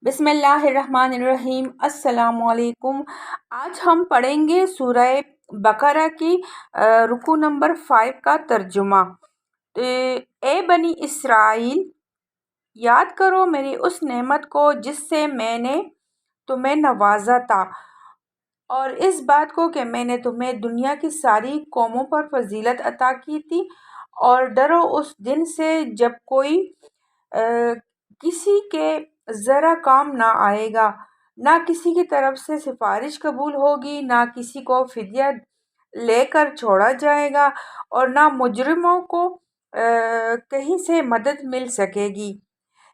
बिस्मिल्लाहिर्रहमानिर्रहीम। अस्सलाम वालेकुम। आज हम पढ़ेंगे सूरह बकरा की रुकू नंबर 5 का तर्जुमा। ए बनी इसराइल, याद करो मेरी उस नेमत को जिससे मैंने तुम्हें नवाजा था, और इस बात को कि मैंने तुम्हें दुनिया की सारी कौमों पर फजीलत अता की थी। और डरो उस दिन से जब कोई किसी के ज़रा काम ना आएगा, ना किसी की तरफ से सिफारिश कबूल होगी, ना किसी को फिदिया लेकर छोड़ा जाएगा, और ना मुजरिमों को कहीं से मदद मिल सकेगी।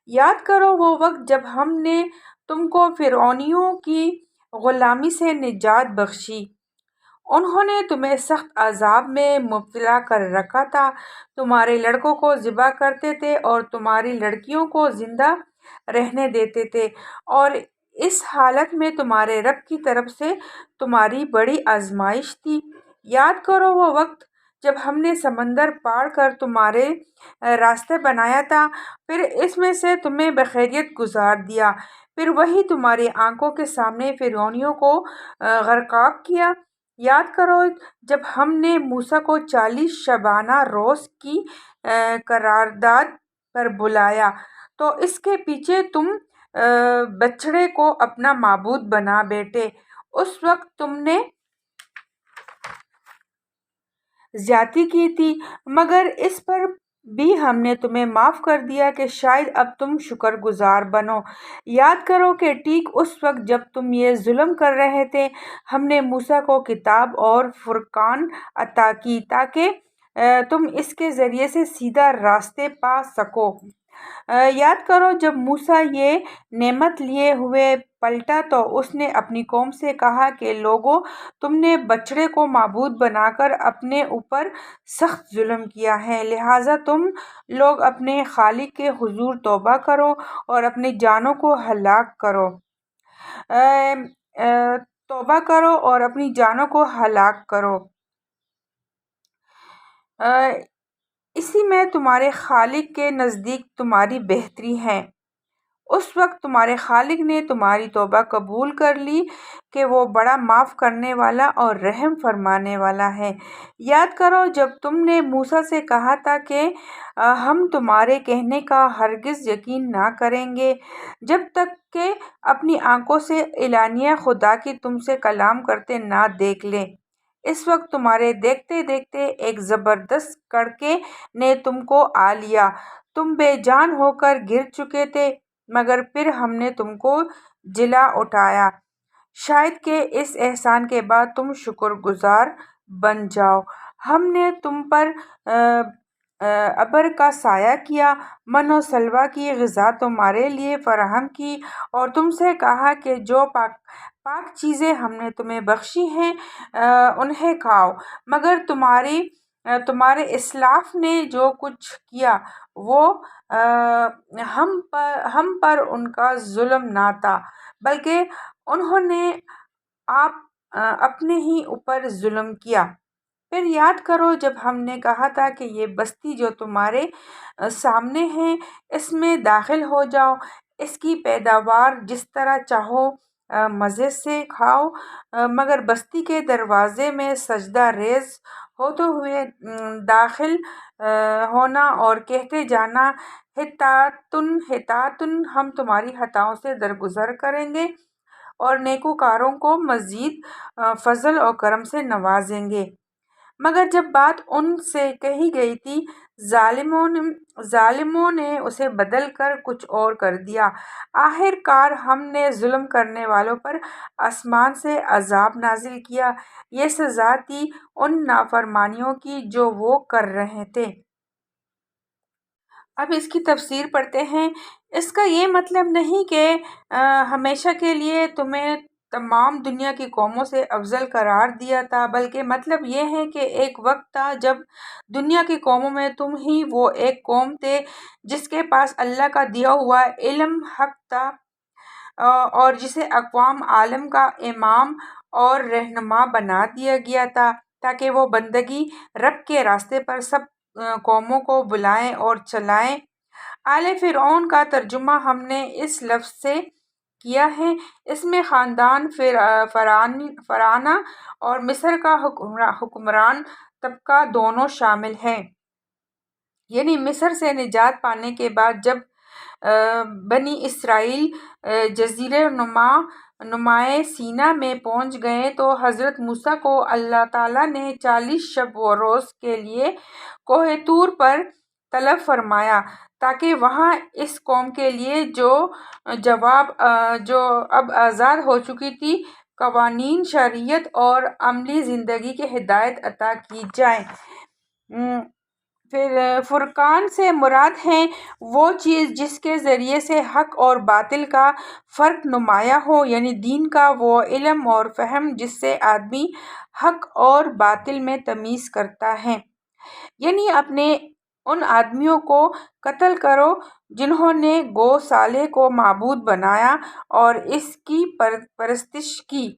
याद करो वो वक्त जब हमने तुमको फिरौनियों की गुलामी से निजात बख्शी। उन्होंने तुम्हें सख्त अजाब में मुब्तला कर रखा था। तुम्हारे लड़कों को ज़िबा करते थे और तुम्हारी लड़कियों को ज़िंदा रहने देते थे, और इस हालत में तुम्हारे रब की तरफ से तुम्हारी बड़ी आजमाइश थी। याद करो वो वक्त जब हमने समंदर पार कर तुम्हारे रास्ते बनाया था, फिर इसमें से तुम्हें बखैरियत गुजार दिया। फिर वही तुम्हारी आंखों के सामने फिरौनियों को गर्काब किया। याद करो जब हमने मूसा को 40 शबाना रोज़ की करारदाद पर बुलाया, तो इसके पीछे तुम बछड़े को अपना माबूद बना बैठे। उस वक्त तुमने ज्यादती की थी, मगर इस पर भी हमने तुम्हें माफ़ कर दिया कि शायद अब तुम शुक्रगुजार बनो। याद करो कि ठीक उस वक्त जब तुम ये जुल्म कर रहे थे, हमने मूसा को किताब और फुरकान अता की ताकि तुम इसके ज़रिए से सीधा रास्ते पा सको। याद करो जब मूसा ये नेमत लिए हुए पलटा, तो उसने अपनी कौम से कहा कि लोगों, तुमने बछड़े को माबूद बनाकर अपने ऊपर सख्त जुल्म किया है, लिहाजा तुम लोग अपने खालिक के हुजूर तौबा करो और अपनी जानों को हलाक करो। तौबा करो और अपनी जानों को हलाक करो। इसी में तुम्हारे खालिक के नज़दीक तुम्हारी बेहतरी है। उस वक्त तुम्हारे खालिक ने तुम्हारी तौबा कबूल कर ली कि वो बड़ा माफ़ करने वाला और रहम फरमाने वाला है। याद करो जब तुमने मूसा से कहा था कि हम तुम्हारे कहने का हरगिज़ यकीन ना करेंगे जब तक कि अपनी आंखों से एलानिया खुदा की तुमसे कलाम करते ना देख लें। इस वक्त तुम्हारे देखते देखते एक ज़बरदस्त कड़के ने तुमको आ लिया। तुम बेजान होकर गिर चुके थे, मगर फिर हमने तुमको जिला उठाया। शायद कि इस एहसान के बाद तुम शुक्रगुजार बन जाओ। हमने तुम पर अबर का साया किया, मन और सलवा की ग़िज़ा तुम्हारे लिए फ़राहम की, और तुमसे कहा कि जो पाक पाक चीज़ें हमने तुम्हें बख्शी हैं उन्हें खाओ। मगर तुम्हारे इस्लाफ ने जो कुछ किया वो हम पर उनका जुल्म ना था, बल्कि उन्होंने अपने ही ऊपर जुल्म किया। फिर याद करो जब हमने कहा था कि ये बस्ती जो तुम्हारे सामने है, इसमें दाखिल हो जाओ, इसकी पैदावार जिस तरह चाहो मज़े से खाओ, मगर बस्ती के दरवाज़े में सजदा रेज़ होते हुए दाखिल होना और कहते जाना, हितातुन हितातुन, हम तुम्हारी हताओं से दरगुजर करेंगे और नेकूकारों को मज़ीद फजल और करम से नवाजेंगे। मगर जब बात उनसे कही गई थी, जालिमों ने उसे बदल कर कुछ और कर दिया। आखिरकार हमने जुल्म करने वालों पर आसमान से अजाब नाजिल किया। ये सज़ा थी उन नाफरमानियों की जो वो कर रहे थे। अब इसकी तफसीर पढ़ते हैं। इसका ये मतलब नहीं कि हमेशा के लिए तुम्हें तमाम दुनिया की कौमों से अफजल करार दिया था, बल्कि मतलब ये है कि एक वक्त था जब दुनिया की कौमों में तुम ही वो एक कौम थे जिसके पास अल्लाह का दिया हुआ इल्म हक था, और जिसे अक़वाम आलम का इमाम और रहनुमा बना दिया गया था, ताकि वो बंदगी रब के रास्ते पर सब कौमों को बुलाएं और चलाएं। आले फ़िरऔन का तर्जुमा हमने इस लफ्ज़ से کیا ہے۔ اس میں خاندان فرعونہ اور مصر کا حکمران طبقہ دونوں شامل ہیں۔ یعنی مصر سے نجات پانے کے بعد جب بنی اسرائیل جزیرہ نمائے سینا میں پہنچ گئے تو حضرت موسیٰ کو اللہ تعالیٰ نے 40 شب و روز کے لیے کوہ طور پر طلب فرمایا تاکہ وہاں اس قوم کے لیے جو اب آزاد ہو چکی تھی قوانین، شریعت اور عملی زندگی کی ہدایت عطا کی جائے۔ پھر فرقان سے مراد ہے وہ چیز جس کے ذریعے سے حق اور باطل کا فرق نمایاں ہو، یعنی دین کا وہ علم اور فہم جس سے آدمی حق اور باطل میں تمیز کرتا ہے۔ یعنی اپنے ان آدمیوں کو قتل کرو جنہوں نے گو صالح کو معبود بنایا اور اس کی پرستش کی۔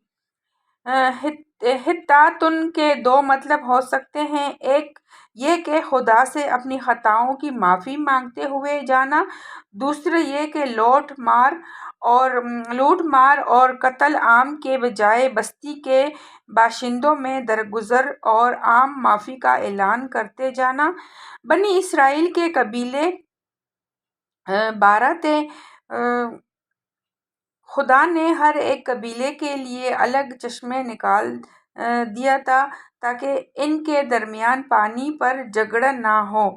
حطّاتن کے دو مطلب ہو سکتے ہیں، ایک یہ کہ خدا سے اپنی خطاؤں کی معافی مانگتے ہوئے جانا، دوسرا یہ کہ لوٹ مار اور قتل عام کے بجائے بستی کے باشندوں میں درگزر اور عام معافی کا اعلان کرتے جانا۔ بنی اسرائیل کے قبیلے 12 تھے۔ خدا نے ہر ایک قبیلے کے لیے الگ چشمہ نکال دیا تھا تاکہ ان کے درمیان پانی پر جھگڑا نہ ہو۔